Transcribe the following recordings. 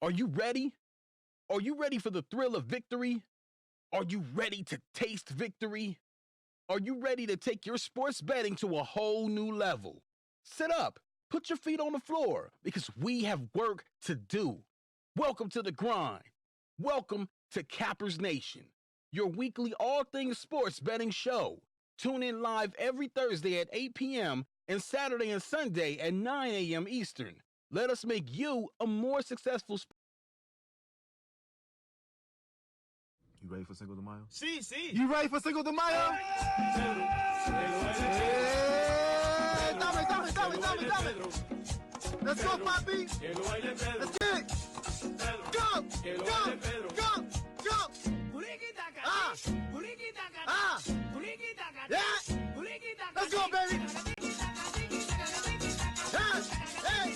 Are you ready? Are you ready for the thrill of victory? Are you ready to taste victory? Are you ready to take your sports betting to a whole new level? Sit up, put your feet on the floor, because we have work to do. Welcome to the grind. Welcome to Cappers Nation, your weekly all things sports betting show. Tune in live every Thursday at 8 p.m. and Saturday and Sunday at 9 a.m. Eastern. Let us make you a more successful You ready for Cinco de Mayo? Sí, sí. You ready for Cinco de Mayo? Dame. Let's go, papi. Let's get it. Go. Yeah. Let's go, baby. Hey.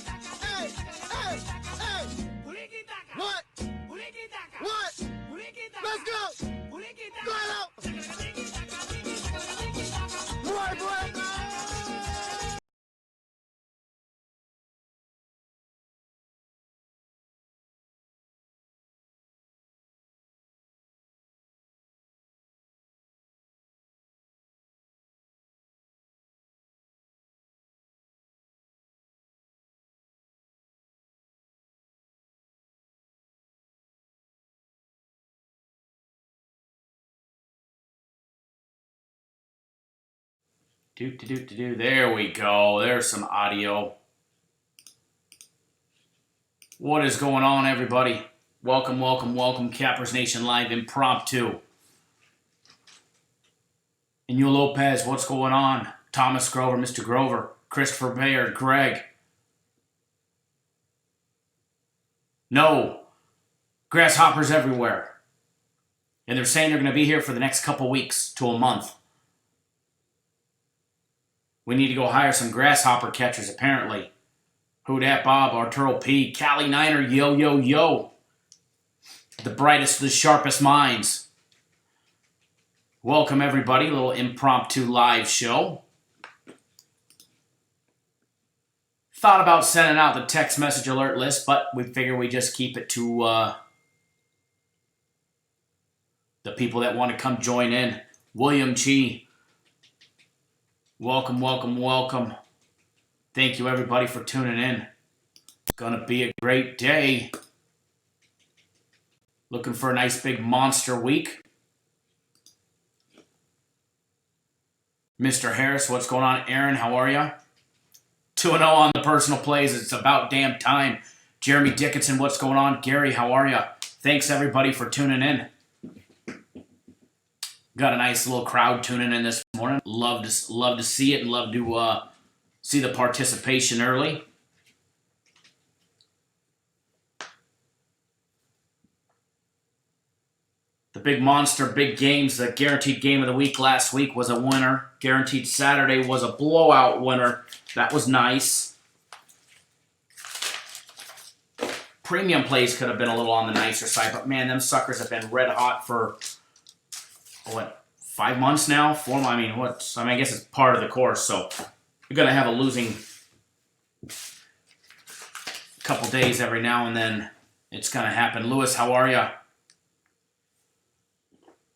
What? Let's go. Go out. Boy. There we go. There's some audio. What is going on, everybody? Welcome. Cappers Nation Live Impromptu. Inyo Lopez, what's going on? Thomas Grover, Mr. Grover, Christopher Baird, Greg. No. Grasshoppers everywhere. And they're saying they're going to be here for the next couple weeks to a month. We need to go hire some grasshopper catchers, apparently. Who dat Bob, Arturo P, Cali Niner, yo. The brightest, the sharpest minds. Welcome, everybody. A little impromptu live show. Thought about sending out the text message alert list, but we figure we just keep it to the people that want to come join in. William G. Welcome. Thank you, everybody, for tuning in. Gonna be a great day. Looking for a nice big monster week. Mr. Harris, what's going on? Aaron, how are you? 2-0 on the personal plays. It's about damn time. Jeremy Dickinson, what's going on? Gary, how are you? Thanks, everybody, for tuning in. Got a nice little crowd tuning in this morning. Love to see it and love to see the participation early. The big monster, big games, the guaranteed game of the week last week was a winner. Guaranteed Saturday was a blowout winner. That was nice. Premium plays could have been a little on the nicer side, but man, them suckers have been red hot for 5 months now? 4 months? I guess it's part of the course, so you're going to have a losing couple days every now and then. It's going to happen. Lewis, how are you?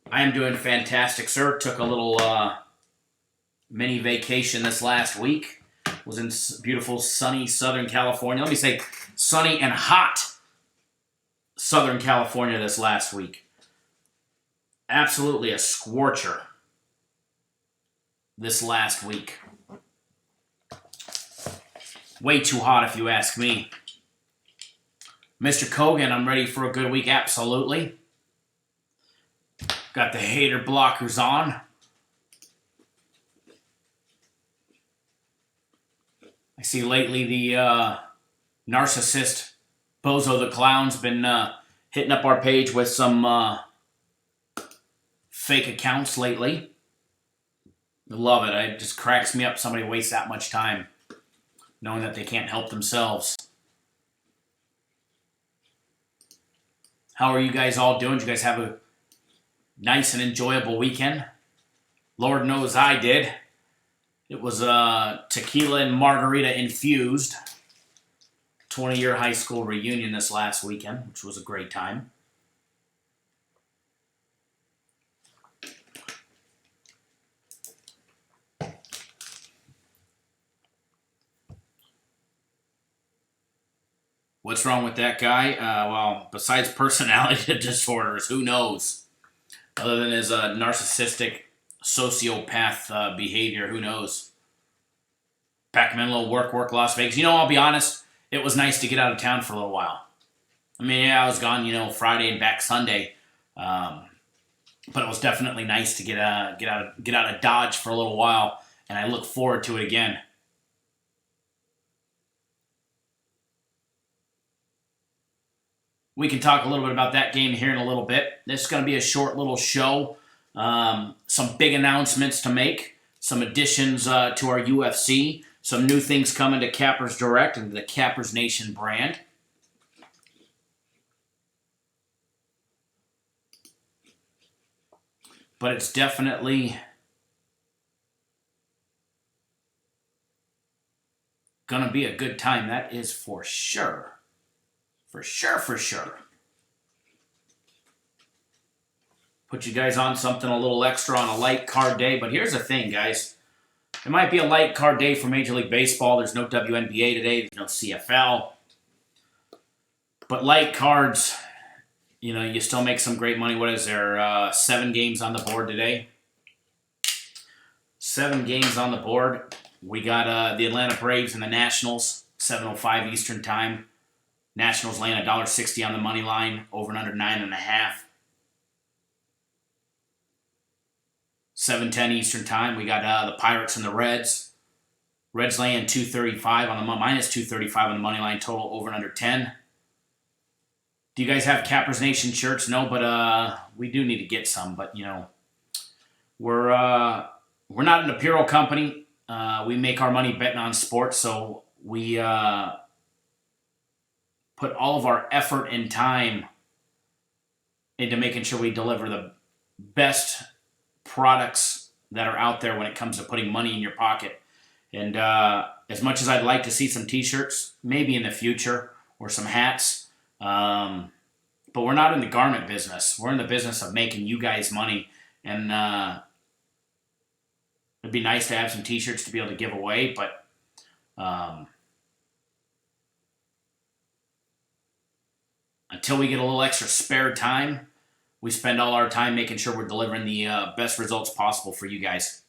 I am doing fantastic, sir. Took a little mini vacation this last week. Was in beautiful, sunny Southern California. Let me say sunny and hot Southern California this last week. Absolutely a scorcher this last week. Way too hot if you ask me. Mr. Kogan, I'm ready for a good week. Absolutely. Got the hater blockers on. I see lately the narcissist Bozo the Clown's been hitting up our page with some fake accounts lately. Love it. It just cracks me up somebody wastes that much time knowing that they can't help themselves. How are you guys all doing? Did you guys have a nice and enjoyable weekend? Lord knows I did. It was tequila and margarita infused. 20-year high school reunion this last weekend, which was a great time. What's wrong with that guy? Well, besides personality disorders, who knows? Other than his narcissistic sociopath behavior, who knows? Pac Man, little work, Las Vegas. I'll be honest, it was nice to get out of town for a little while. I mean, yeah, I was gone, Friday and back Sunday, but it was definitely nice to get out of Dodge for a little while, and I look forward to it again. We can talk a little bit about that game here in a little bit. This is going to be a short little show. Some big announcements to make. Some additions to our UFC. Some new things coming to Cappers Direct and the Cappers Nation brand. But it's definitely going to be a good time. That is for sure. For sure. Put you guys on something a little extra on a light card day. But here's the thing, guys. It might be a light card day for Major League Baseball. There's no WNBA today. There's no CFL. But light cards, you still make some great money. What is there? 7 games on the board today. 7 games on the board. We got the Atlanta Braves and the Nationals, 7:05 Eastern Time. Nationals laying $1.60 on the money line, over and under 9.5. 7:10 Eastern Time. We got the Pirates and the Reds. Reds laying -235 on the minus 235 on the money line, total over and under 10. Do you guys have Cappers Nation shirts? No, but we do need to get some. But we're not an apparel company. We make our money betting on sports, so we put all of our effort and time into making sure we deliver the best products that are out there when it comes to putting money in your pocket. And as much as I'd like to see some t-shirts, maybe in the future, or some hats, but we're not in the garment business. We're in the business of making you guys money. And it'd be nice to have some t-shirts to be able to give away, but until we get a little extra spare time, we spend all our time making sure we're delivering the best results possible for you guys.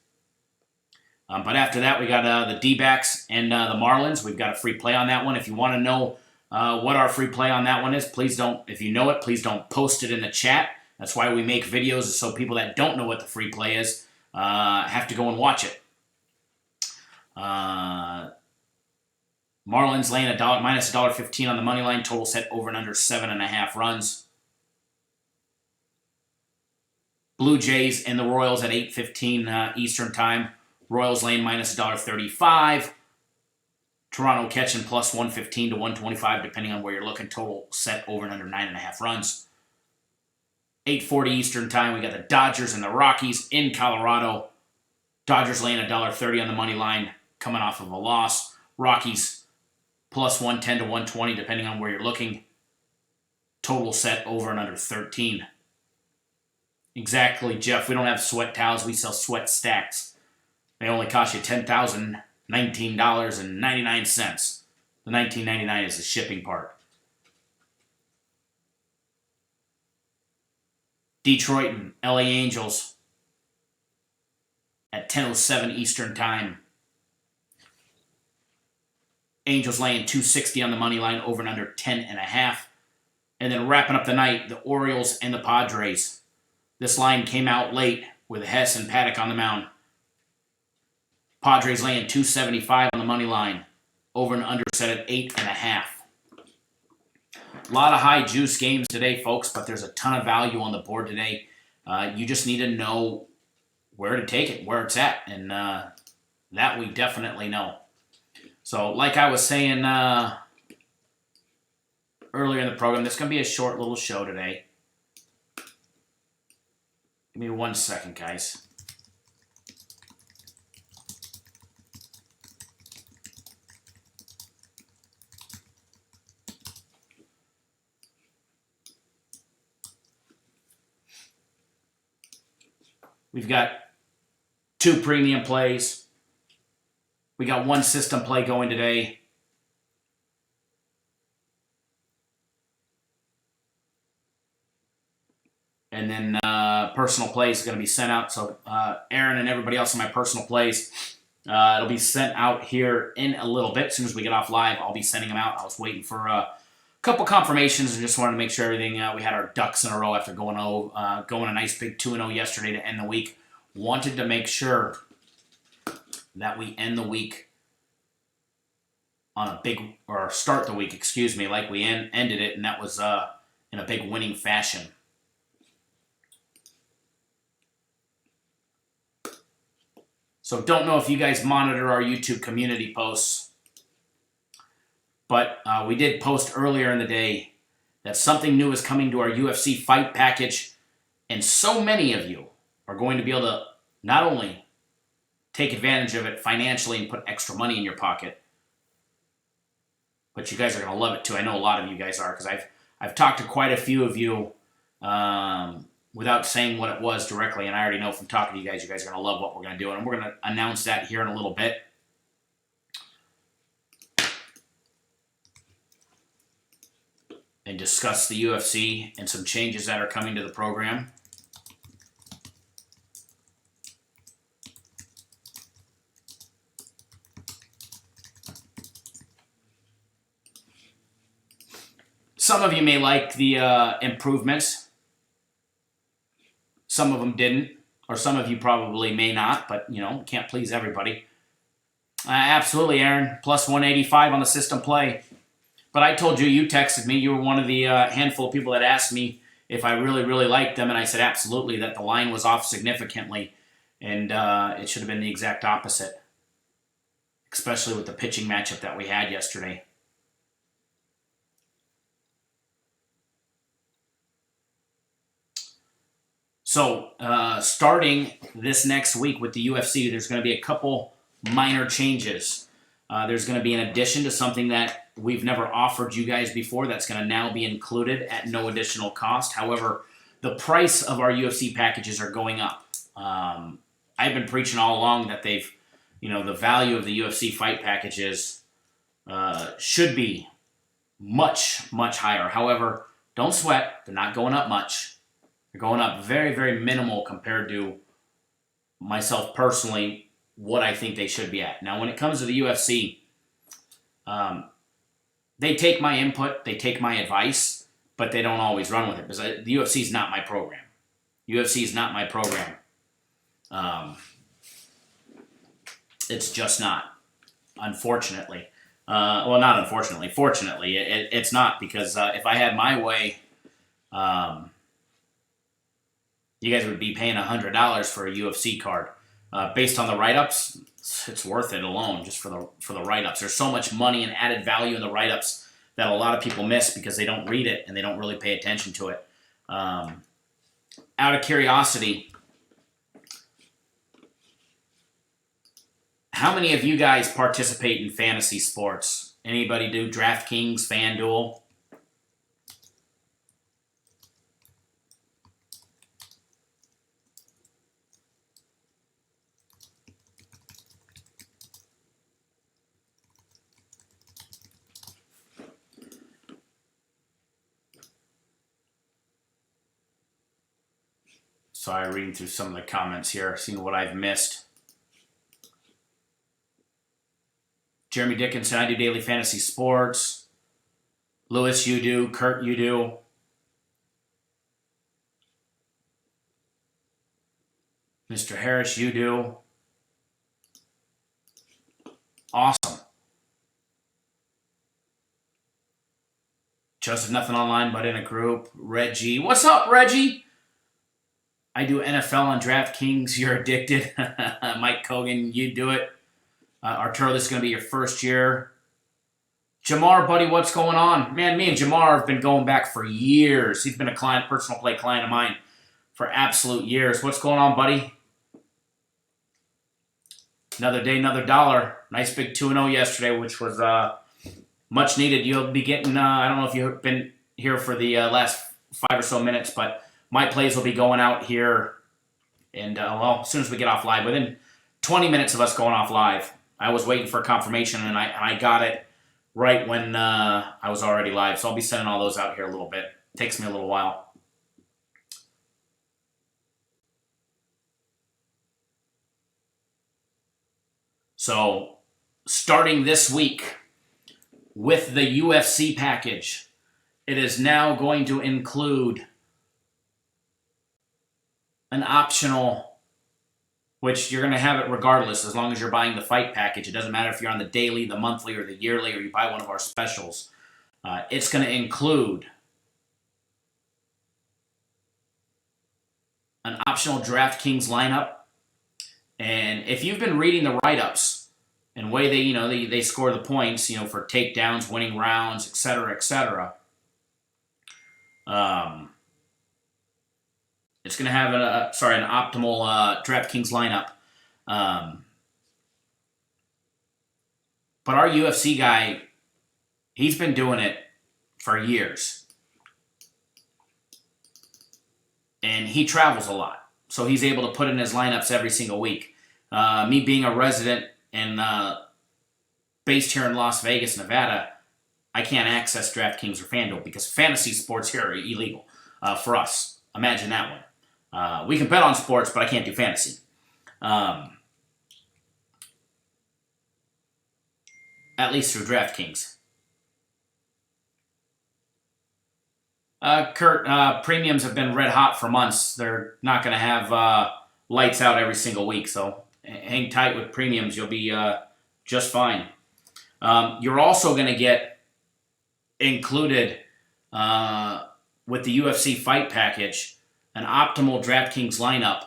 But after that, we got the D-backs and the Marlins. We've got a free play on that one. If you want to know what our free play on that one is, please don't. If you know it, please don't post it in the chat. That's why we make videos, so people that don't know what the free play is have to go and watch it. Marlins laying minus $1.15 on the money line. Total set over and under 7.5 runs. Blue Jays and the Royals at 8:15 Eastern Time. Royals laying minus $1.35. Toronto catching plus 115 to 125, depending on where you're looking. Total set over and under 9.5 runs. 8:40 Eastern Time. We got the Dodgers and the Rockies in Colorado. Dodgers laying $1.30 on the money line, coming off of a loss. Rockies plus 110 to 120, depending on where you're looking. Total set over and under 13. Exactly, Jeff. We don't have sweat towels. We sell sweat stacks. They only cost you $10,019.99. The $19.99 is the shipping part. Detroit and LA Angels at 10:07 Eastern Time. Angels laying 260 on the money line, over and under 10.5. And then wrapping up the night, the Orioles and the Padres. This line came out late with Hess and Paddock on the mound. Padres laying 275 on the money line, over and under set at 8.5. A lot of high juice games today, folks, but there's a ton of value on the board today. You just need to know where to take it, where it's at, and that we definitely know. So, like I was saying earlier in the program, this is going to be a short little show today. Give me 1 second, guys. We've got 2 premium plays. We got 1 system play going today. And then personal plays is going to be sent out. So Aaron and everybody else in my personal plays, it'll be sent out here in a little bit. As soon as we get off live, I'll be sending them out. I was waiting for a couple confirmations and just wanted to make sure everything, we had our ducks in a row after going a nice big 2-0 yesterday to end the week. Wanted to make sure that we end the week on a big, or start the week, excuse me, like we ended it, and that was in a big winning fashion. So don't know if you guys monitor our YouTube community posts, but we did post earlier in the day that something new is coming to our UFC fight package, and so many of you are going to be able to not only take advantage of it financially and put extra money in your pocket, but you guys are going to love it too. I know a lot of you guys are, because I've talked to quite a few of you without saying what it was directly, and I already know from talking to you guys are going to love what we're going to do, and we're going to announce that here in a little bit. And discuss the UFC and some changes that are coming to the program. Some of you may like the improvements. Some of them didn't, or some of you probably may not, but, you know, can't please everybody. Absolutely, Aaron. Plus 185 on the system play. But I told you, you texted me, you were one of the handful of people that asked me if I really, really liked them, and I said absolutely, that the line was off significantly, and it should have been the exact opposite, especially with the pitching matchup that we had yesterday. So, starting this next week with the UFC, there's going to be a couple minor changes. There's going to be an addition to something that we've never offered you guys before that's going to now be included at no additional cost. However, the price of our UFC packages are going up. I've been preaching all along that they've, you know, the value of the UFC fight packages should be much, much higher. However, don't sweat. They're not going up much. They're going up very, very minimal compared to myself personally, what I think they should be at. Now, when it comes to the UFC, they take my input, they take my advice, but they don't always run with it, because the UFC is not my program. UFC is not my program. It's just not, unfortunately. Well, not unfortunately. Fortunately, it's not, because if I had my way, you guys would be paying $100 for a UFC card. Based on the write-ups, it's worth it alone, just for the write-ups. There's so much money and added value in the write-ups that a lot of people miss because they don't read it and they don't really pay attention to it. Out of curiosity, how many of you guys participate in fantasy sports? Anybody do DraftKings, FanDuel? Sorry, reading through some of the comments here, seeing what I've missed. Jeremy Dickinson, I do daily fantasy sports. Lewis, you do. Kurt, you do. Mr. Harris, you do. Awesome. Joseph, nothing online but in a group. Reggie, what's up, Reggie? I do NFL on DraftKings. You're addicted. Mike Kogan, you do it. Arturo, this is going to be your first year. Jamar, buddy, what's going on? Man, me and Jamar have been going back for years. He's been a personal play client of mine for absolute years. What's going on, buddy? Another day, another dollar. Nice big 2-0 yesterday, which was much needed. You'll be getting, I don't know if you've been here for the last 5 or so minutes, but my plays will be going out here And, well, as soon as we get off live, within 20 minutes of us going off live, I was waiting for confirmation, and I got it right when I was already live. So I'll be sending all those out here a little bit. Takes me a little while. So, starting this week with the UFC package, it is now going to include an optional, which you're going to have it regardless as long as you're buying the fight package. It doesn't matter if you're on the daily, the monthly, or the yearly, or you buy one of our specials. It's going to include an optional DraftKings lineup. And if you've been reading the write-ups and the way they score the points, for takedowns, winning rounds, etc., etc., it's going to have an optimal DraftKings lineup. But our UFC guy, he's been doing it for years. And he travels a lot. So he's able to put in his lineups every single week. Me being a resident and based here in Las Vegas, Nevada, I can't access DraftKings or FanDuel because fantasy sports here are illegal for us. Imagine that one. We can bet on sports, but I can't do fantasy. At least through DraftKings. Kurt, premiums have been red hot for months. They're not going to have lights out every single week, so hang tight with premiums. You'll be just fine. You're also going to get included with the UFC fight package an optimal DraftKings lineup,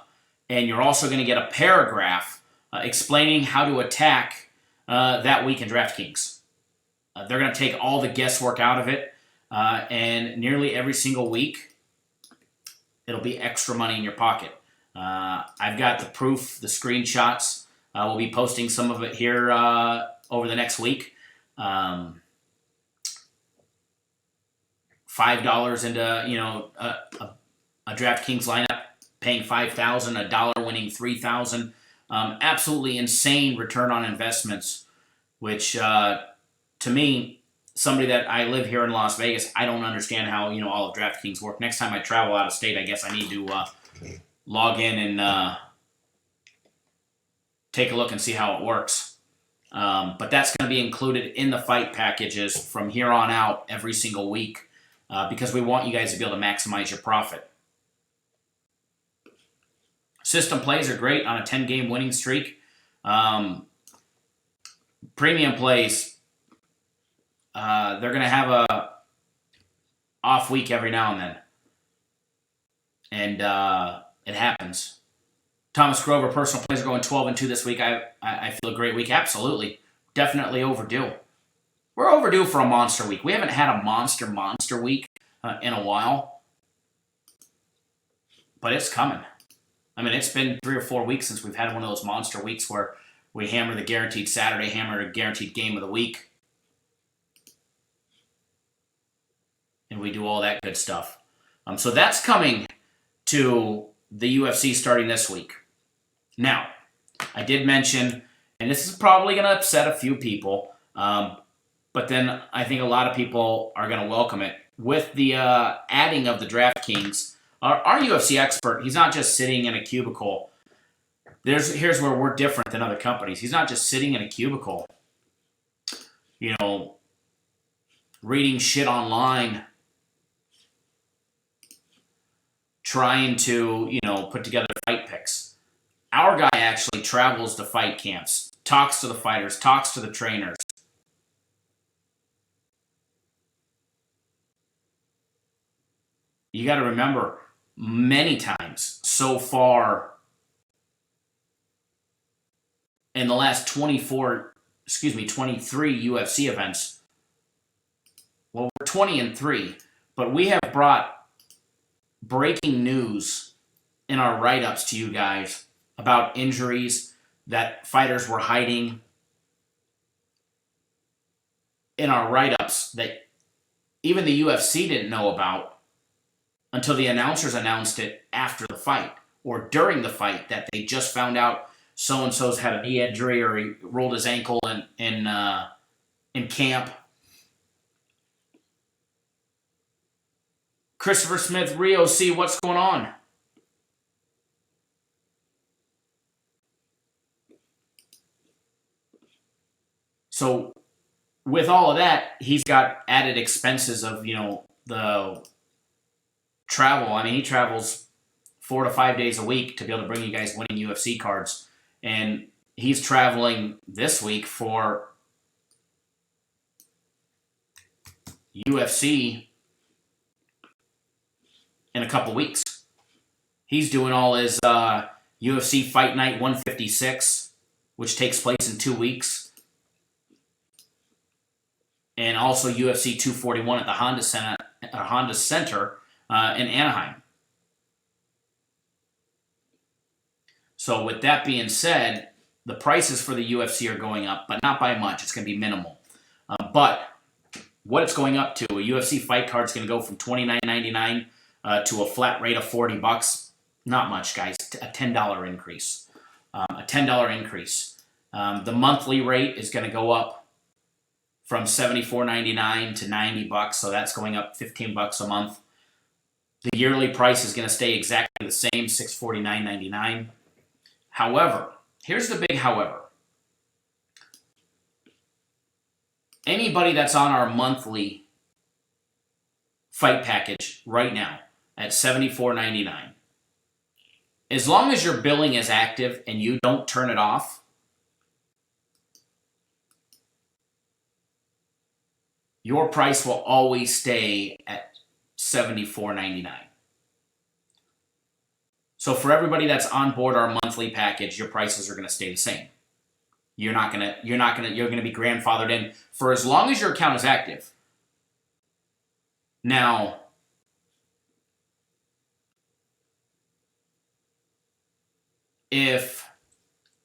and you're also going to get a paragraph explaining how to attack that week in DraftKings. They're going to take all the guesswork out of it. And nearly every single week, it'll be extra money in your pocket. I've got the proof, the screenshots. We'll be posting some of it here over the next week. $5 into a DraftKings lineup, paying $5,000, $1 winning $3,000. Absolutely insane return on investments, which to me, somebody that I live here in Las Vegas, I don't understand how all of DraftKings work. Next time I travel out of state, I guess I need to log in and take a look and see how it works. But that's going to be included in the fight packages from here on out every single week because we want you guys to be able to maximize your profit. System plays are great on a 10-game winning streak. Premium plays, they're going to have a off week every now and then. And it happens. Thomas Grover, personal plays are going 12-2 this week. I feel a great week. Absolutely. Definitely overdue. We're overdue for a monster week. We haven't had a monster week in a while. But it's coming. I mean, it's been 3 or 4 weeks since we've had one of those monster weeks where we hammer the guaranteed Saturday, hammer a guaranteed game of the week. And we do all that good stuff. So that's coming to the UFC starting this week. Now, I did mention, and this is probably going to upset a few people, but then I think a lot of people are going to welcome it. With the adding of the DraftKings, our UFC expert, he's not just sitting in a cubicle. Here's where we're different than other companies. He's not just sitting in a cubicle, reading shit online, trying to, put together fight picks. Our guy actually travels to fight camps, talks to the fighters, talks to the trainers. You got to remember, many times so far in the last 23 UFC events, well, we're 20-3, but we have brought breaking news in our write-ups to you guys about injuries that fighters were hiding in our write-ups that even the UFC didn't know about until the announcers announced it after the fight. or during the fight that they just found out so-and-so's had a knee injury or he rolled his ankle in camp. Christopher Smith, Rio C, what's going on? So with all of that, he's got added expenses of, the travel. I mean, he travels 4 to 5 days a week to be able to bring you guys winning UFC cards. And he's traveling this week for UFC in a couple weeks. He's doing all his UFC Fight Night 156, which takes place in 2 weeks. And also UFC 241 at the Honda Center in Anaheim. So with that being said, the prices for the UFC are going up, but not by much. It's going to be minimal. But what it's going up to, a UFC fight card is going to go from $29.99 to a flat rate of $40. Not much, guys. A $10 increase. A $10 increase. The monthly rate is going to go up from $74.99 to $90, so that's going up $15 a month. The yearly price is going to stay exactly the same, $649.99. However, here's the big however. Anybody that's on our monthly fight package right now at $74.99, as long as your billing is active and you don't turn it off, your price will always stay at $74.99. So for everybody that's on board our monthly package, your prices are going to stay the same. You're going to be grandfathered in for as long as your account is active. Now, if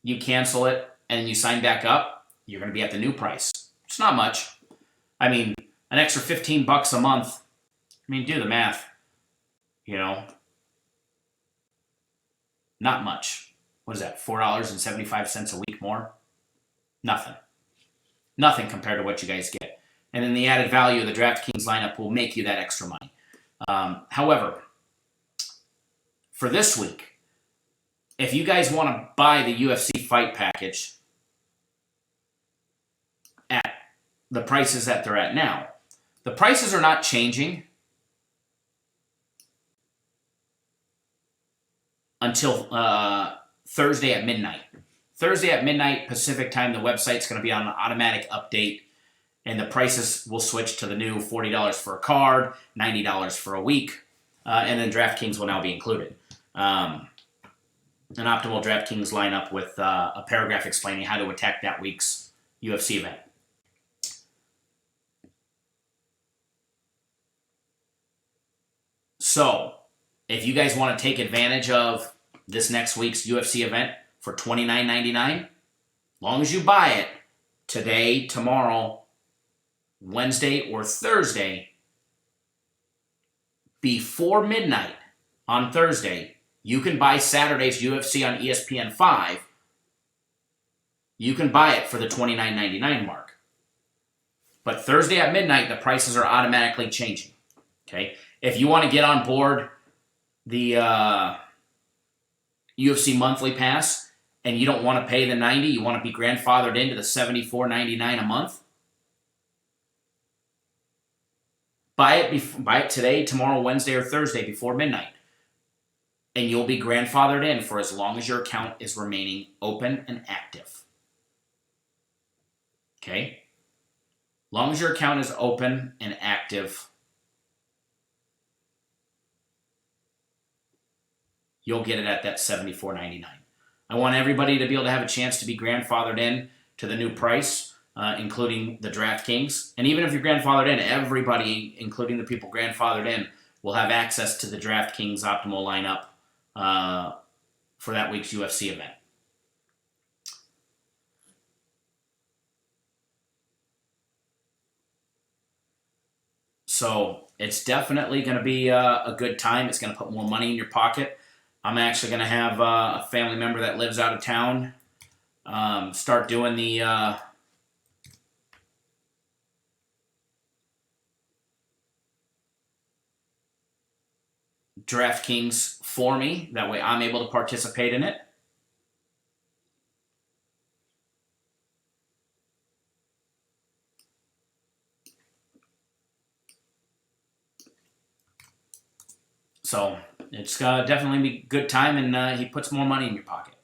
you cancel it and you sign back up, you're going to be at the new price. It's not much. I mean, an extra $15 a month. I mean, do the math. Not much. What is that? $4.75 a week more? Nothing. Nothing compared to what you guys get. And then the added value of the DraftKings lineup will make you that extra money. However, for this week, if you guys want to buy the UFC fight package at the prices that they're at now, the prices are not changing until Thursday at midnight. Thursday at midnight Pacific time, the website's going to be on an automatic update, and the prices will switch to the new $40 for a card, $90 for a week, and then DraftKings will now be included. An optimal DraftKings lineup with a paragraph explaining how to attack that week's UFC event. So, if you guys want to take advantage of this next week's UFC event for $29.99, as long as you buy it today, tomorrow, Wednesday, or Thursday, before midnight on Thursday, you can buy Saturday's UFC on ESPN5. You can buy it for the $29.99 mark. But Thursday at midnight, the prices are automatically changing. Okay? If you want to get on board the UFC monthly pass and you don't want to pay the $90, you want to be grandfathered into the $74.99 a month, buy it today, tomorrow, Wednesday, or Thursday before midnight. And you'll be grandfathered in for as long as your account is remaining open and active. Okay? Long as your account is open and active, you'll get it at that $74.99. I want everybody to be able to have a chance to be grandfathered in to the new price, including the DraftKings. And even if you're grandfathered in, everybody, including the people grandfathered in, will have access to the DraftKings optimal lineup for that week's UFC event. So it's definitely going to be a good time. It's going to put more money in your pocket. I'm actually going to have a family member that lives out of town start doing the DraftKings for me. That way I'm able to participate in it. So it's definitely be a good time, and he puts more money in your pocket.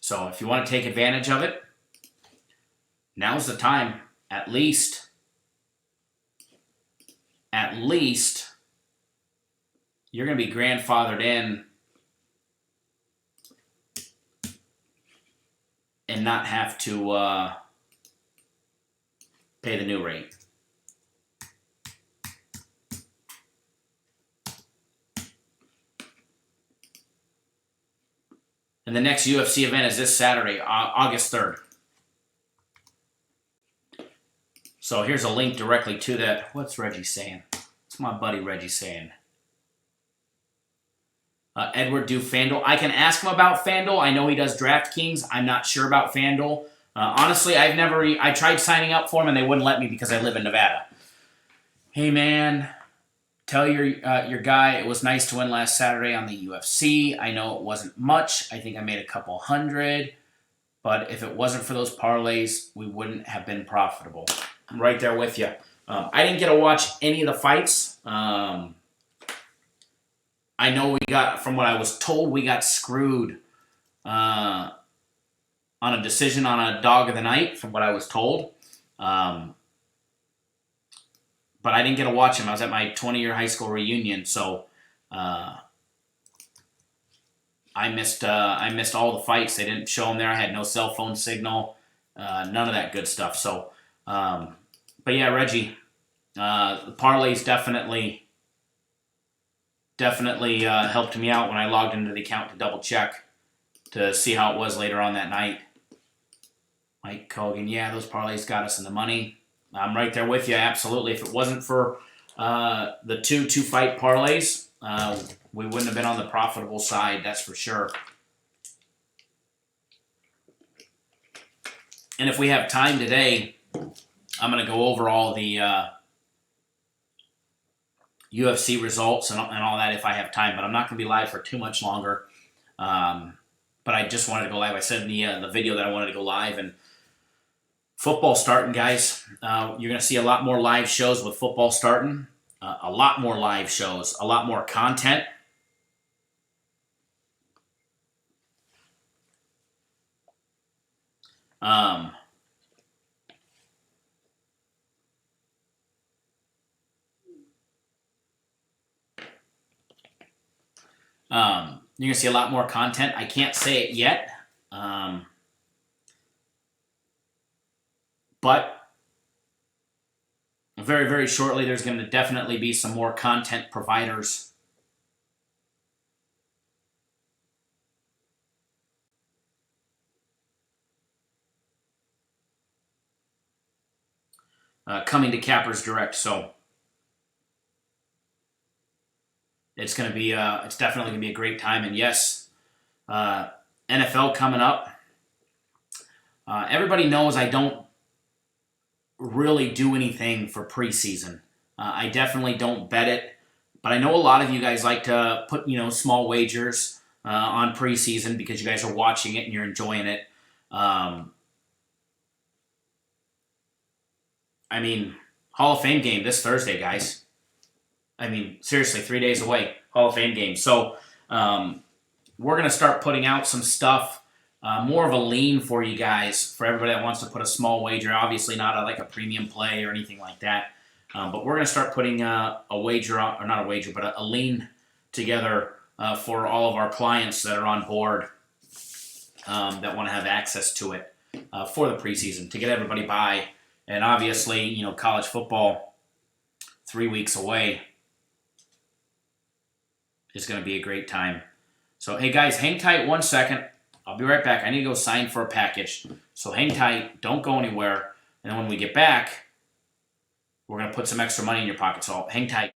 So if you want to take advantage of it, now's the time. At least you're going to be grandfathered in and not have to pay the new rate. And the next UFC event is this Saturday, August 3rd. So here's a link directly to that. What's Reggie saying? What's my buddy Reggie saying? Edward do FanDuel. I can ask him about FanDuel. I know he does DraftKings. I'm not sure about FanDuel. Honestly, I tried signing up for him and they wouldn't let me because I live in Nevada. Hey man, tell your guy it was nice to win last Saturday on the UFC. I know it wasn't much. I think I made a couple hundred. But if it wasn't for those parlays, we wouldn't have been profitable. I'm right there with you. I didn't get to watch any of the fights. I know from what I was told, we got screwed on a decision on a dog of the night, from what I was told. But I didn't get to watch him. I was at my 20-year high school reunion, so I missed all the fights. They didn't show them there. I had no cell phone signal, none of that good stuff. So, but yeah, Reggie, the parlays definitely helped me out when I logged into the account to double check to see how it was later on that night. Mike Kogan, yeah, those parlays got us in the money. I'm right there with you, absolutely. If it wasn't for the two fight parlays, we wouldn't have been on the profitable side, that's for sure. And if we have time today, I'm going to go over all the UFC results and all that if I have time, but I'm not going to be live for too much longer. But I just wanted to go live. I said in the video that I wanted to go live, and football starting, guys. You're going to see a lot more live shows with football starting. A lot more live shows, a lot more content. You're going to see a lot more content. I can't say it yet. But very, very shortly, there's going to definitely be some more content providers coming to Cappers Direct. So it's going to be, it's definitely going to be a great time. And yes, NFL coming up. Everybody knows I don't really do anything for preseason. I definitely don't bet it, but I know a lot of you guys like to put, small wagers on preseason because you guys are watching it and you're enjoying it. I mean, Hall of Fame game this Thursday, guys. I mean, seriously, 3 days away, Hall of Fame game. So we're going to start putting out some stuff, more of a lean for you guys, for everybody that wants to put a small wager. Obviously not like a premium play or anything like that. But we're going to start putting a wager, or not a wager, but a lean together for all of our clients that are on board that want to have access to it for the preseason to get everybody by. And obviously, college football 3 weeks away is going to be a great time. So, hey, guys, hang tight 1 second. I'll be right back. I need to go sign for a package. So hang tight. Don't go anywhere. And then when we get back, we're going to put some extra money in your pocket. So hang tight.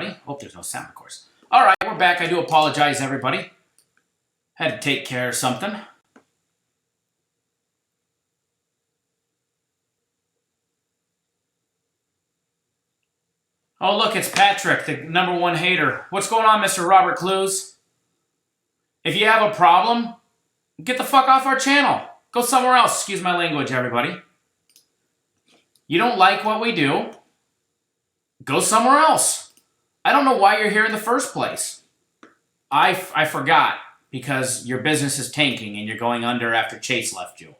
Hope there's no sound, of course. All right, we're back. I do apologize, everybody. Had to take care of something. Oh, look, it's Patrick, the number one hater. What's going on, Mr. Robert Clues? If you have a problem, get the fuck off our channel. Go somewhere else. Excuse my language, everybody. You don't like what we do, go somewhere else. I don't know why you're here in the first place. I forgot, because your business is tanking and you're going under after Chase left you.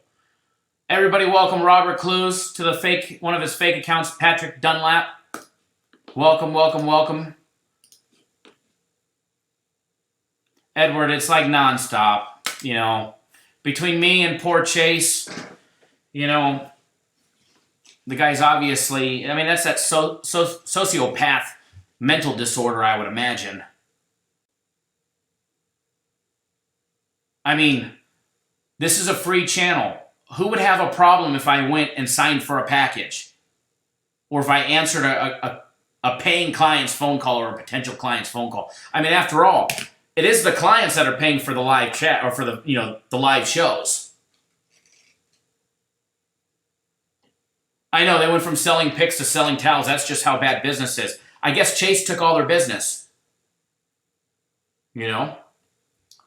Everybody welcome Robert Clues to the one of his fake accounts, Patrick Dunlap. Welcome, welcome, welcome. Edward, it's like nonstop, you know. Between me and poor Chase, you know, the guy's obviously, I mean, that's that sociopath mental disorder, I would imagine. I mean, this is a free channel. Who would have a problem if I went and signed for a package? Or if I answered a paying client's phone call or a potential client's phone call? I mean, after all, it is the clients that are paying for the live chat or for the, you know, the live shows. I know, they went from selling picks to selling towels. That's just how bad business is. I guess Chase took all their business. You know?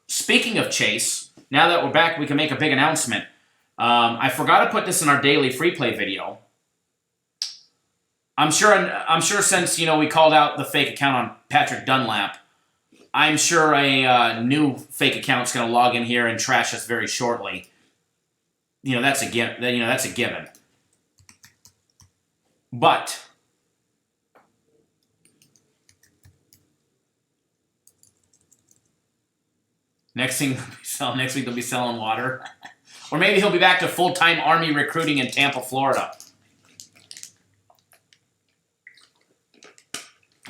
Speaking of Chase, now that we're back, we can make a big announcement. I forgot to put this in our daily free play video. I'm sure since, you know, we called out the fake account on Patrick Dunlap, I'm sure a new fake account's going to log in here and trash us very shortly. You know, that's a given. But next week they'll be selling water. Or maybe he'll be back to full-time Army recruiting in Tampa, Florida.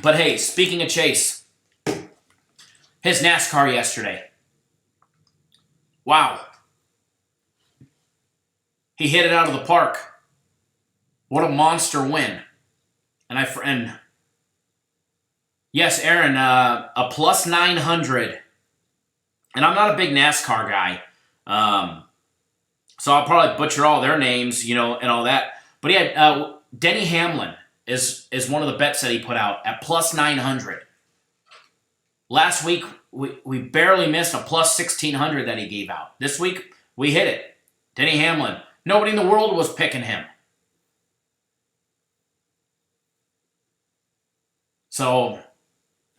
But hey, speaking of Chase, his NASCAR yesterday. Wow. He hit it out of the park. What a monster win. And yes, Aaron, a plus 900. And I'm not a big NASCAR guy. So I'll probably butcher all their names, you know, and all that. But he had Denny Hamlin is one of the bets that he put out at plus 900. Last week, we barely missed a plus 1,600 that he gave out. This week, we hit it. Denny Hamlin. Nobody in the world was picking him. So,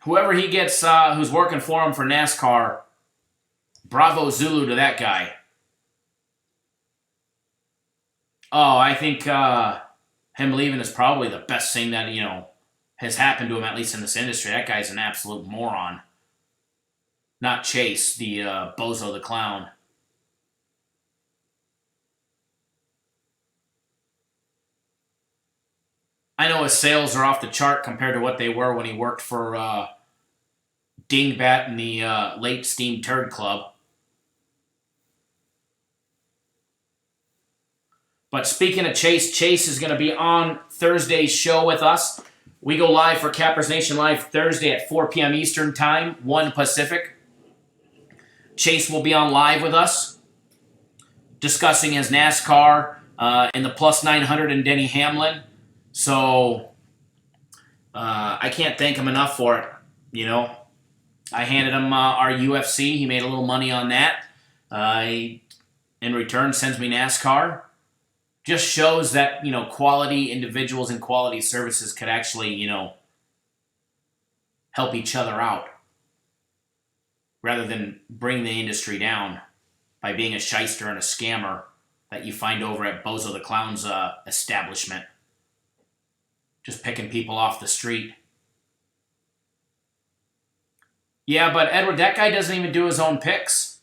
whoever he gets who's working for him for NASCAR, bravo Zulu to that guy. Oh, I think him leaving is probably the best thing that, you know, has happened to him, at least in this industry. That guy's an absolute moron. Not Chase, the bozo the clown. I know his sales are off the chart compared to what they were when he worked for Dingbat and the Late Steam Turd Club. But speaking of Chase, Chase is going to be on Thursday's show with us. We go live for Cappers Nation Live Thursday at 4 p.m. Eastern Time, 1 Pacific. Chase will be on live with us, discussing his NASCAR and the plus 900 and Denny Hamlin. So, I can't thank him enough for it, you know. I handed him our UFC. He made a little money on that. He, in return, sends me NASCAR. Just shows that, you know, quality individuals and quality services could actually, you know, help each other out rather than bring the industry down by being a shyster and a scammer that you find over at Bozo the Clown's establishment. Just picking people off the street. Yeah, but Edward, that guy doesn't even do his own picks.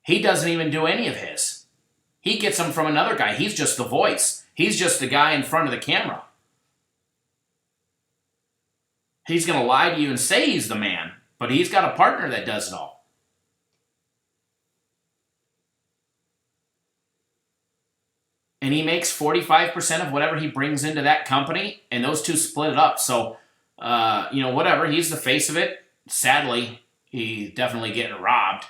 He doesn't even do any of his. He gets them from another guy. He's just the voice. He's just the guy in front of the camera. He's going to lie to you and say he's the man, but he's got a partner that does it all. and he makes 45% of whatever he brings into that company, and those two split it up. So, whatever. He's the face of it. Sadly, he's definitely getting robbed.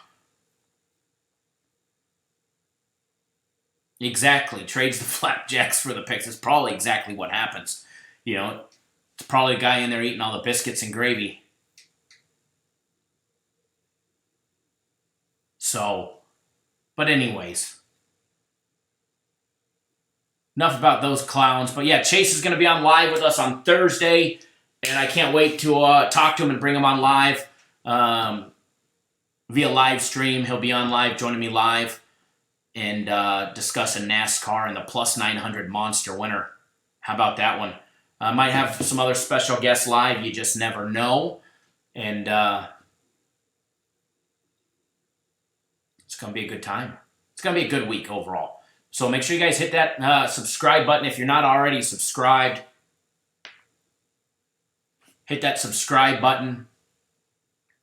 Exactly. Trades the flapjacks for the picks. It's probably exactly what happens. It's probably a guy in there eating all the biscuits and gravy. So, but anyways. Enough about those clowns. But yeah, Chase is going to be on live with us on Thursday. And I can't wait to talk to him and bring him on live via live stream. He'll be on live, joining me live, and discussing NASCAR and the plus 900 Monster winner. How about that one? I might have some other special guests live. You just never know. And it's going to be a good time. It's going to be a good week overall. So make sure you guys hit that subscribe button if you're not already subscribed. Hit that subscribe button.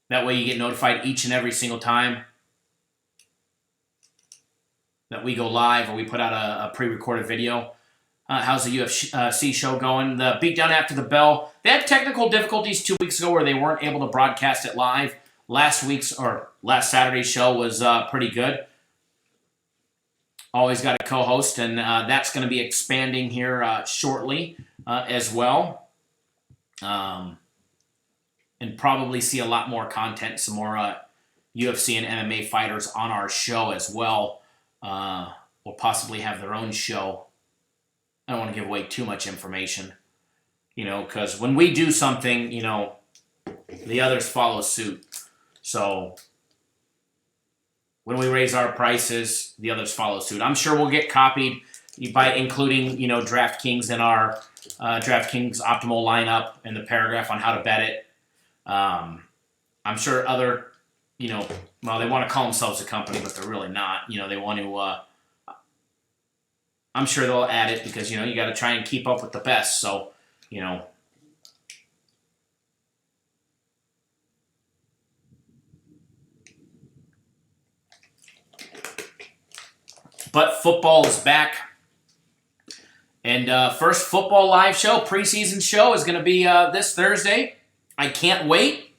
That way you get notified each and every single time that we go live or we put out a pre-recorded video. How's the UFC show going? The Beatdown After the Bell. They had technical difficulties 2 weeks ago where they weren't able to broadcast it live. Last Saturday's show was pretty good. Always got a co-host, and that's going to be expanding here shortly as well. And probably see a lot more content, some more UFC and MMA fighters on our show as well. Will possibly have their own show. I don't want to give away too much information, because when we do something, the others follow suit. So when we raise our prices, the others follow suit. I'm sure we'll get copied by including, DraftKings in our DraftKings optimal lineup and the paragraph on how to bet it. I'm sure other, they want to call themselves a company, but they're really not. They want to, I'm sure they'll add it because, you got to try and keep up with the best. So, But football is back. And first football live show, preseason show, is going to be this Thursday. I can't wait.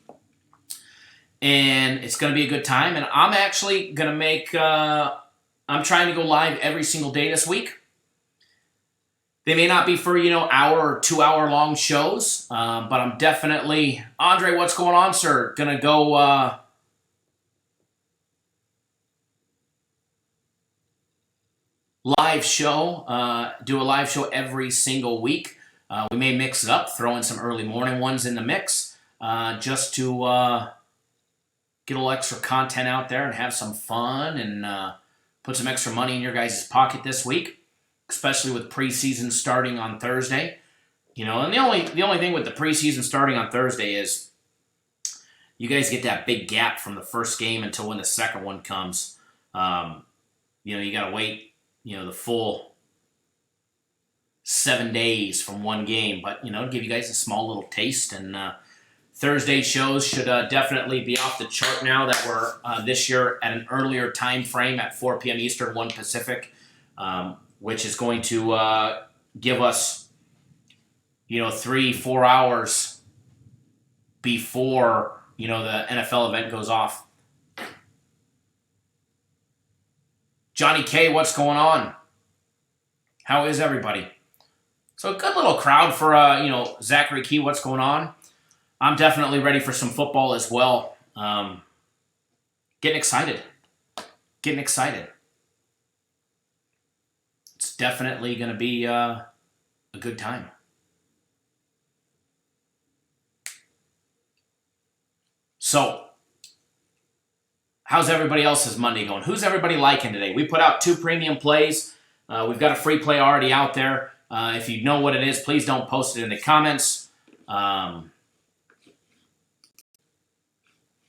And it's going to be a good time. And I'm actually going to make, I'm trying to go live every single day this week. They may not be for, hour or 2 hour long shows. But I'm definitely, Andre, what's going on, sir? Going to go live show, do a live show every single week. We may mix it up, throw in some early morning ones in the mix, just to get a little extra content out there and have some fun and put some extra money in your guys' pocket this week, especially with preseason starting on Thursday. And the only thing with the preseason starting on Thursday is you guys get that big gap from the first game until when the second one comes. You got to wait, the full 7 days from one game, but, give you guys a small little taste. And Thursday shows should definitely be off the chart now that we're this year at an earlier time frame at 4 p.m. Eastern, 1 Pacific, which is going to give us, 3-4 hours before, the NFL event goes off. Johnny K, what's going on? How is everybody? So a good little crowd for, Zachary Key, what's going on? I'm definitely ready for some football as well. Getting excited. It's definitely going to be a good time. So, how's everybody else's Monday going? Who's everybody liking today? We put out 2 premium plays. We've got a free play already out there. If you know what it is, please don't post it in the comments.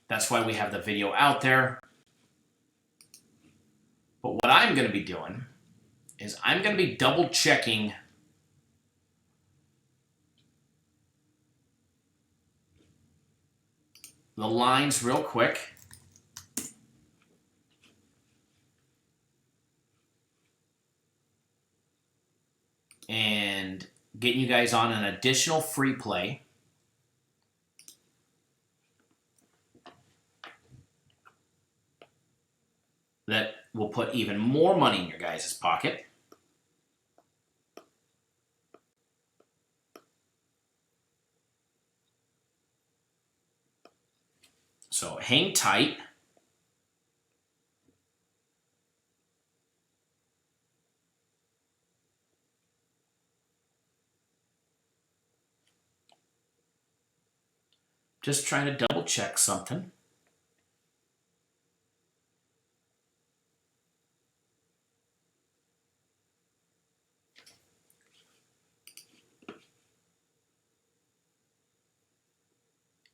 That's why we have the video out there. But what I'm going to be doing is I'm going to be double checking the lines real quick. and getting you guys on an additional free play. That will put even more money in your guys' pocket. So hang tight. Just trying to double check something.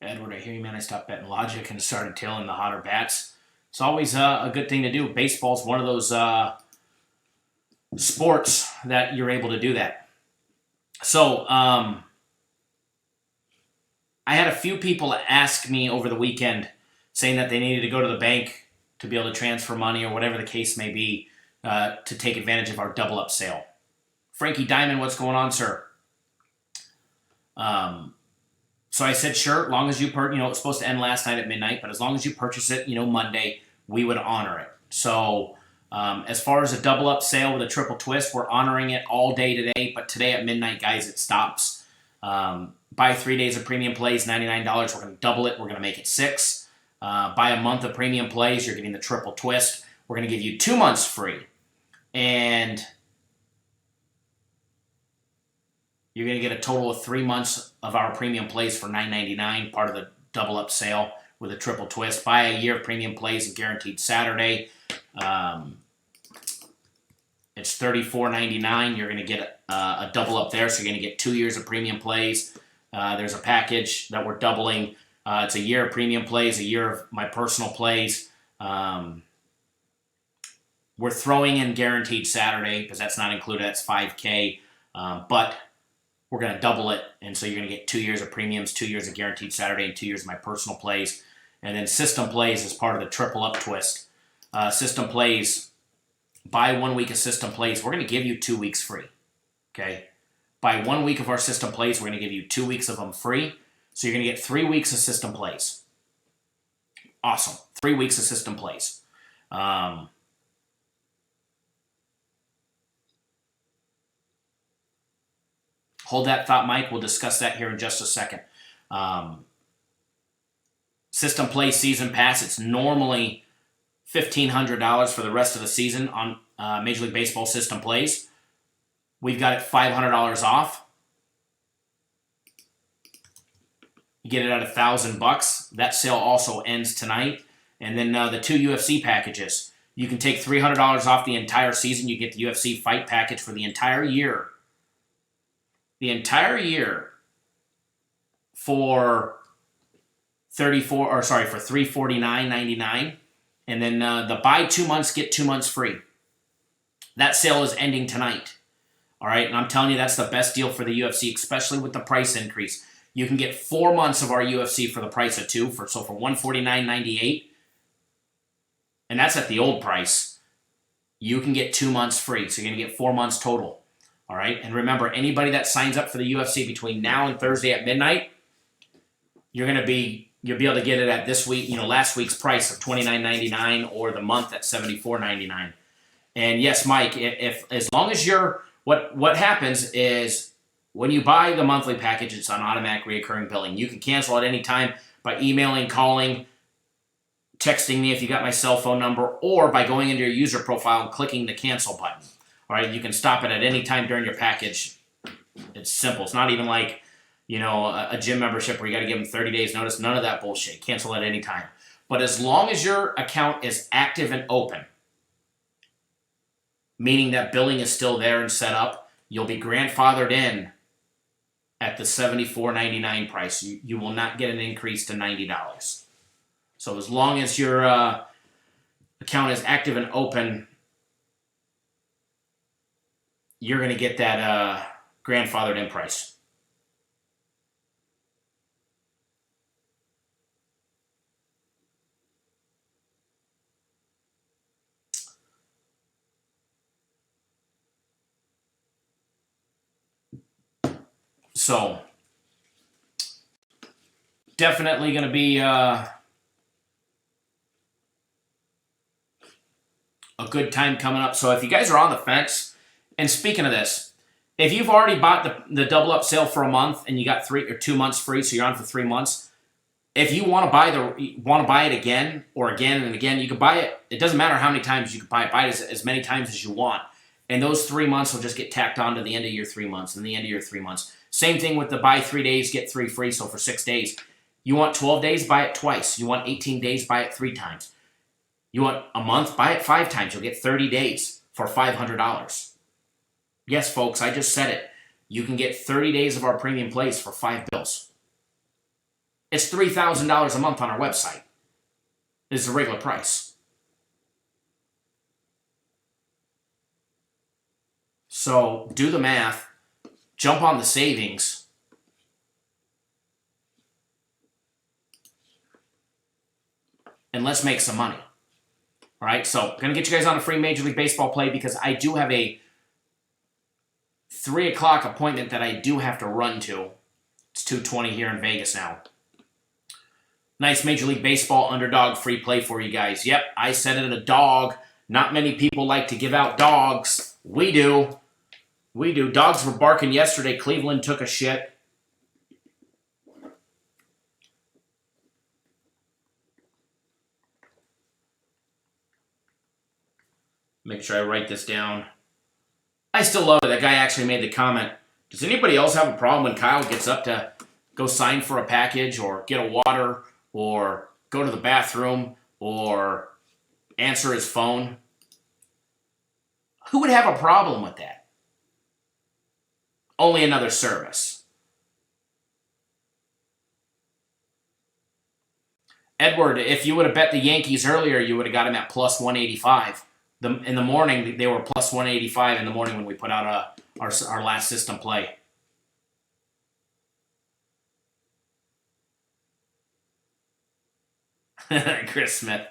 Edward, I hear you, man. I stopped betting Logic and started tailing the hotter bats. It's always a good thing to do. Baseball's one of those sports that you're able to do that. So, I had a few people ask me over the weekend saying that they needed to go to the bank to be able to transfer money or whatever the case may be to take advantage of our double up sale. Frankie Diamond, what's going on, sir? So I said, sure, long as you it was supposed to end last night at midnight, but as long as you purchase it, Monday, we would honor it. So as far as a double up sale with a triple twist, we're honoring it all day today, but today at midnight, guys, it stops. Buy 3 days of premium plays, $99. We're going to double it. We're going to make it $6. Buy a month of premium plays. You're getting the triple twist. We're going to give you 2 months free. And you're going to get a total of 3 months of our premium plays for $9.99, part of the double up sale with a triple twist. Buy a year of premium plays and guaranteed Saturday. It's $34.99. You're going to get a double up there, so you're going to get 2 years of premium plays. There's a package that we're doubling. It's a year of premium plays, a year of my personal plays. We're throwing in guaranteed Saturday because that's not included. That's $5K. But we're going to double it. And so you're going to get 2 years of premiums, 2 years of guaranteed Saturday, and 2 years of my personal plays. And then system plays is part of the triple up twist. System plays, buy 1 week of system plays. We're going to give you 2 weeks free. Okay? Buy 1 week of our system plays. We're going to give you 2 weeks of them free. So you're going to get 3 weeks of system plays. Awesome. 3 weeks of system plays. Hold that thought, Mike. We'll discuss that here in just a second. System play season pass. It's normally $1,500 for the rest of the season on Major League Baseball system plays. We've got it $500 off. You get it at $1,000. That sale also ends tonight. And then the 2 UFC packages. You can take $300 off the entire season. You get the UFC fight package for the entire year. The entire year for $349.99. And then the buy 2 months, get 2 months free. That sale is ending tonight. All right, and I'm telling you, that's the best deal for the UFC, especially with the price increase. You can get 4 months of our UFC for the price of 2, for $149.98, and that's at the old price. You can get 2 months free, so you're going to get 4 months total. All right, and remember, anybody that signs up for the UFC between now and Thursday at midnight, you'll be able to get it at this week, last week's price of $29.99 or the month at $74.99. And yes, Mike, if as long as you're what happens is when you buy the monthly package, it's on automatic recurring billing. You can cancel at any time by emailing, calling, texting me if you got my cell phone number, or by going into your user profile and clicking the cancel button. All right, you can stop it at any time during your package. It's simple. It's not even like, a gym membership where you got to give them 30 days notice. None of that bullshit. Cancel at any time. But as long as your account is active and open, meaning that billing is still there and set up, you'll be grandfathered in at the $74.99 price. You will not get an increase to $90. So as long as your account is active and open, you're going to get that grandfathered in price. So, definitely going to be a good time coming up. So, if you guys are on the fence, and speaking of this, if you've already bought the double up sale for a month and you got 3 or 2 months free, so you're on for 3 months, if you want to buy it again or again and again, you can buy it. It doesn't matter how many times you can buy it. Buy it as many times as you want. And those 3 months will just get tacked on to the end of your 3 months and the end of your 3 months. Same thing with the buy 3 days, get 3 free, so for 6 days. You want 12 days, buy it twice. You want 18 days, buy it 3 times. You want a month, buy it 5 times. You'll get 30 days for $500. Yes, folks, I just said it. You can get 30 days of our premium plays for $5. It's $3,000 a month on our website. This is the regular price. So do the math. Jump on the savings. And let's make some money. All right, so I'm going to get you guys on a free Major League Baseball play because I do have a 3 o'clock appointment that I do have to run to. It's 2:20 here in Vegas now. Nice Major League Baseball underdog free play for you guys. Yep, I said it, a dog. Not many people like to give out dogs. We do. We do. Dogs were barking yesterday. Cleveland took a shit. Make sure I write this down. I still love it. That guy actually made the comment. Does anybody else have a problem when Kyle gets up to go sign for a package or get a water or go to the bathroom or answer his phone? Who would have a problem with that? Only another service. Edward, if you would have bet the Yankees earlier, you would have got him at plus 185. In the morning, they were plus 185 in the morning when we put out our last system play. Chris Smith.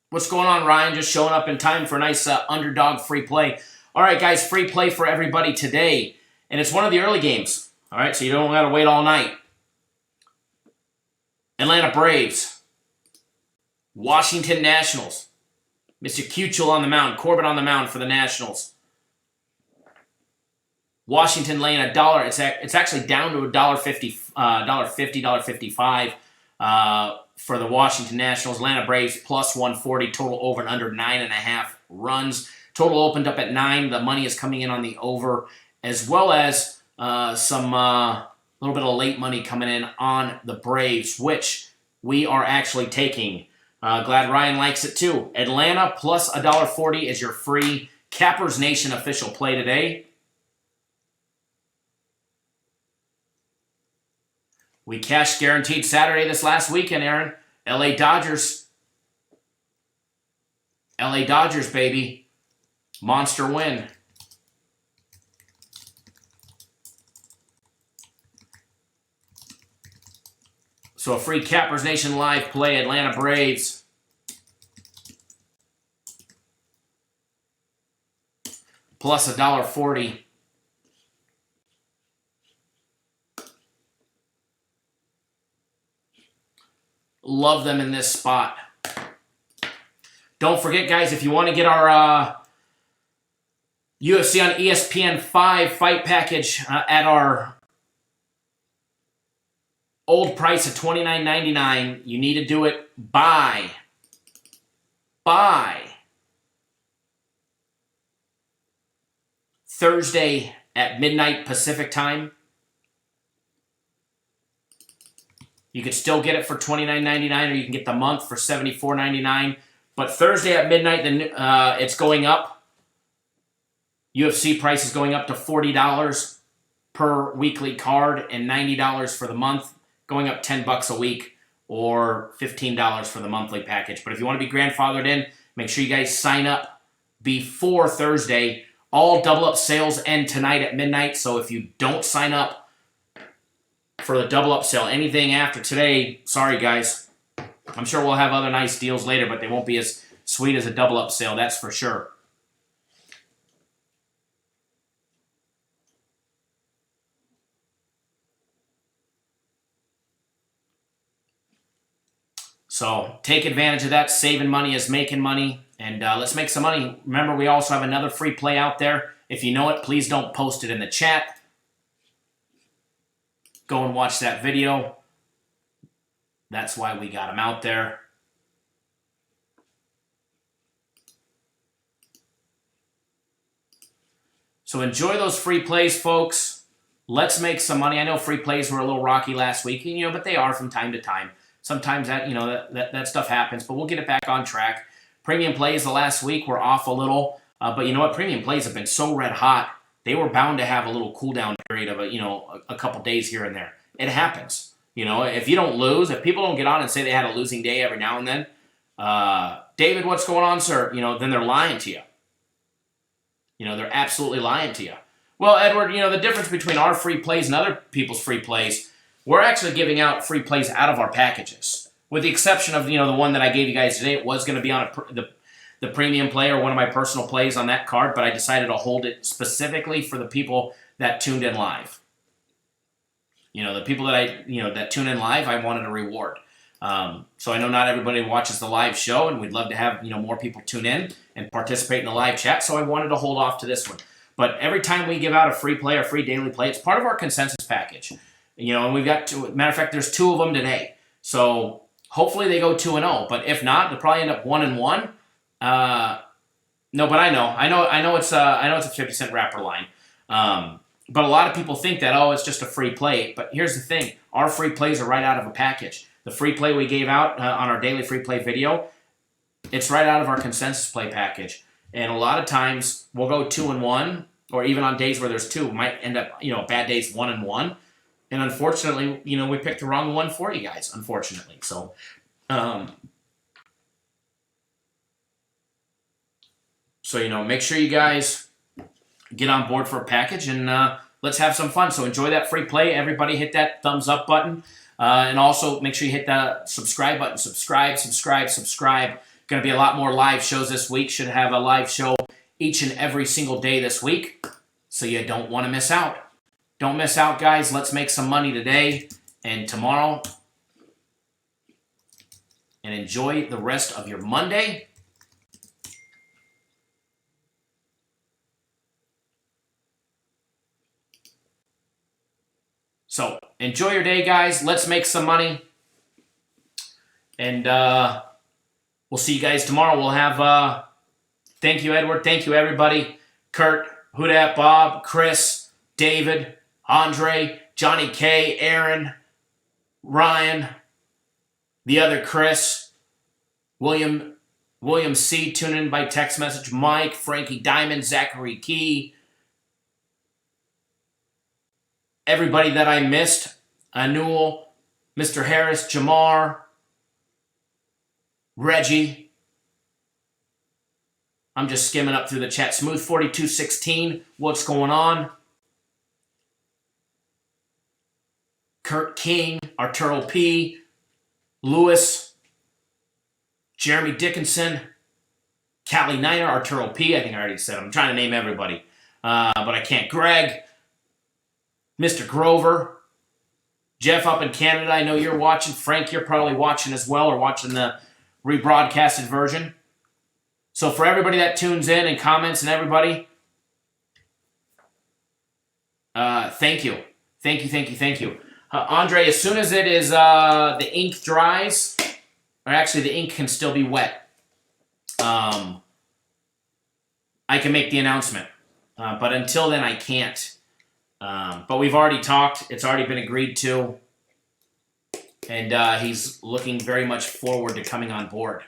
What's going on, Ryan? Just showing up in time for a nice underdog free play. All right, guys, free play for everybody today. And it's one of the early games. All right, so you don't got to wait all night. Atlanta Braves. Washington Nationals. Mr. Kuchel on the mound. Corbett on the mound for the Nationals. Washington laying $1. It's actually down to $1.50, $1.55 for the Washington Nationals. Atlanta Braves plus 140. Total over and under 9.5 runs. Total opened up at 9. The money is coming in on the over, as well as some little bit of late money coming in on the Braves, which we are actually taking. Glad Ryan likes it too. Atlanta plus $1.40 is your free Cappers Nation official play today. We cashed guaranteed Saturday this last weekend, Aaron. LA Dodgers. LA Dodgers, baby. Monster win. So a free Cappers Nation live play, Atlanta Braves. Plus $1.40. Love them in this spot. Don't forget, guys, if you want to get our UFC on ESPN 5 fight package at our old price of $29.99, you need to do it by Thursday at midnight Pacific time. You could still get it for $29.99, or you can get the month for $74.99. But Thursday at midnight, it's going up. UFC price is going up to $40 per weekly card and $90 for the month, going up $10 a week or $15 for the monthly package. But if you want to be grandfathered in, make sure you guys sign up before Thursday. All double up sales end tonight at midnight, so if you don't sign up for the double up sale, anything after today, sorry guys. I'm sure we'll have other nice deals later, but they won't be as sweet as a double up sale, that's for sure. So take advantage of that. Saving money is making money. And let's make some money. Remember, we also have another free play out there. If you know it, please don't post it in the chat. Go and watch that video. That's why we got them out there. So enjoy those free plays, folks. Let's make some money. I know free plays were a little rocky last week, but they are from time to time. Sometimes that stuff happens, but we'll get it back on track. Premium plays the last week were off a little, but you know what? Premium plays have been so red hot, they were bound to have a little cool down period of a couple days here and there. It happens. If you don't lose, if people don't get on and say they had a losing day every now and then, David, what's going on, sir? Then they're lying to you. They're absolutely lying to you. Well, Edward, the difference between our free plays and other people's free plays, we're actually giving out free plays out of our packages. With the exception of, the one that I gave you guys today, it was going to be on the premium play or one of my personal plays on that card, but I decided to hold it specifically for the people that tuned in live. The people that tune in live, I wanted to reward. So I know not everybody watches the live show, and we'd love to have, more people tune in and participate in the live chat, so I wanted to hold off to this one. But every time we give out a free play or free daily play, it's part of our consensus package. And we've got two. Matter of fact, there's 2 of them today. So hopefully they go 2-0. But if not, they'll probably end up 1-1. No, but I know it's a 50-cent wrapper line. But a lot of people think that, it's just a free play. But here's the thing. Our free plays are right out of a package. The free play we gave out on our daily free play video, it's right out of our consensus play package. And a lot of times we'll go 2-1, or even on days where there's 2, might end up, bad days 1-1. And unfortunately, we picked the wrong one for you guys, unfortunately. So, make sure you guys get on board for a package, and let's have some fun. So enjoy that free play. Everybody hit that thumbs up button. And also make sure you hit the subscribe button. Subscribe. Going to be a lot more live shows this week. Should have a live show each and every single day this week. So you don't want to miss out. Don't miss out, guys. Let's make some money today and tomorrow. And enjoy the rest of your Monday. So enjoy your day, guys. Let's make some money. And we'll see you guys tomorrow. We'll have, thank you, Edward. Thank you, everybody. Kurt, Hudat, Bob, Chris, David, Andre, Johnny K, Aaron, Ryan, the other Chris, William C, tune in by text message, Mike, Frankie Diamond, Zachary Key, everybody that I missed, Anul, Mr. Harris, Jamar, Reggie. I'm just skimming up through the chat. Smooth 4216, what's going on? Kurt King, Arturo P, Lewis, Jeremy Dickinson, Callie Niner, Arturo P. I think I already said I'm trying to name everybody, but I can't. Greg, Mr. Grover, Jeff up in Canada, I know you're watching. Frank, you're probably watching as well, or watching the rebroadcasted version. So for everybody that tunes in and comments and everybody, thank you. Thank you. Andre, as soon as it is the ink dries, or actually the ink can still be wet, I can make the announcement. But until then, I can't. But we've already talked. It's already been agreed to. And he's looking very much forward to coming on board.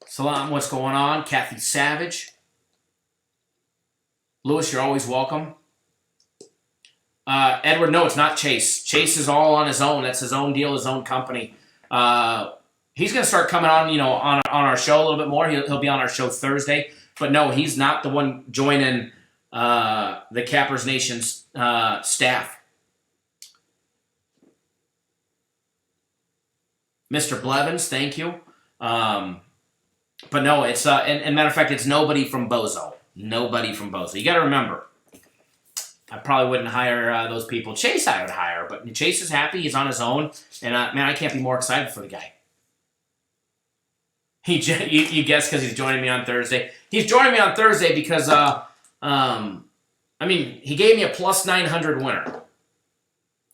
Salam, what's going on? Kathy Savage. Lewis, you're always welcome. Edward, no, it's not Chase. Chase is all on his own. That's his own deal, his own company. He's going to start coming on, on our show a little bit more. He'll be on our show Thursday. But no, he's not the one joining the Cappers Nation's staff. Mr. Blevins, thank you. But no, it's and matter of fact, it's nobody from Bozo. Nobody from Bozo. You got to remember, I probably wouldn't hire those people. Chase I would hire, but Chase is happy. He's on his own. And, man, I can't be more excited for the guy. You guess because he's joining me on Thursday. He's joining me on Thursday because, he gave me a plus 900 winner.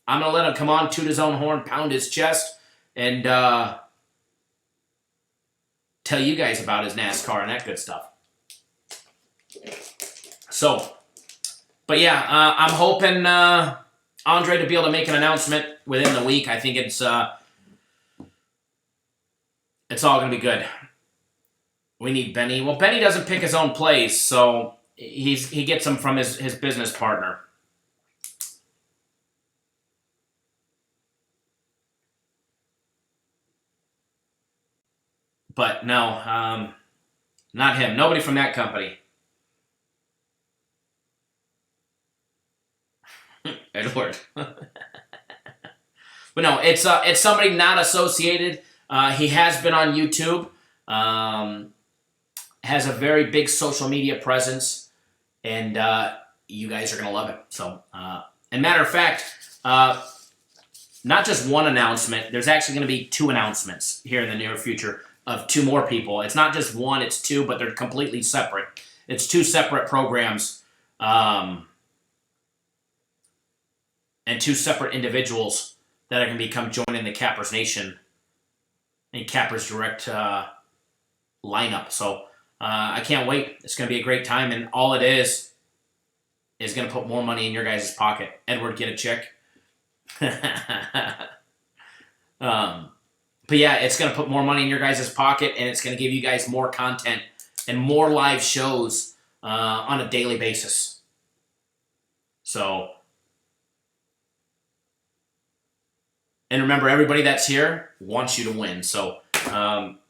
I'm going to let him come on, toot his own horn, pound his chest, and tell you guys about his NASCAR and that good stuff. So, but yeah, I'm hoping Andre to be able to make an announcement within the week. I think it's all going to be good. We need Benny. Well, Benny doesn't pick his own plays, so he gets them from his business partner. But no, not him. Nobody from that company. Edward. But no, it's somebody not associated. He has been on YouTube. Has a very big social media presence, and you guys are gonna love it. So, and matter of fact, not just one announcement. There's actually gonna be 2 announcements here in the near future of 2 more people. It's not just 1, it's 2, but they're completely separate. It's 2 separate programs, and 2 separate individuals that are going to become joining the Cappers Nation and Cappers Direct lineup. So I can't wait. It's going to be a great time, and all it is going to put more money in your guys' pocket. Edward, get a check. But yeah, it's going to put more money in your guys' pocket, and it's going to give you guys more content and more live shows on a daily basis. So, and remember, everybody that's here wants you to win. So,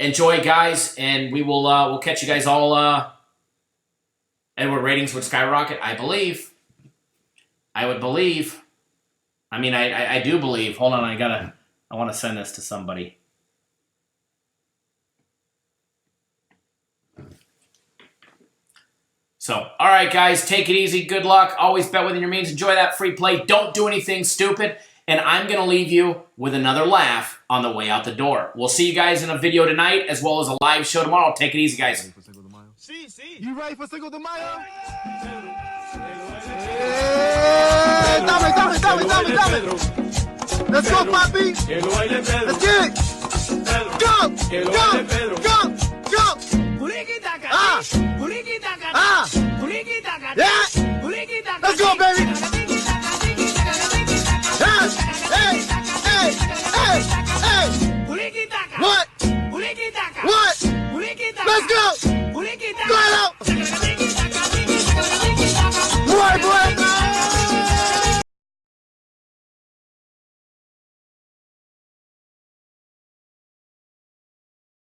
enjoy, guys, and we'll catch you guys all. Edward, ratings would skyrocket, I believe. I would believe. I mean, I do believe. Hold on, I want to send this to somebody. So, all right, guys, take it easy. Good luck. Always bet within your means. Enjoy that free play. Don't do anything stupid. And I'm going to leave you with another laugh on the way out the door. We'll see you guys in a video tonight as well as a live show tomorrow. Take it easy, guys. You ready for Cinco de Mayo? Dame. Let's go, Papi. Let's get it. Go. Yeah.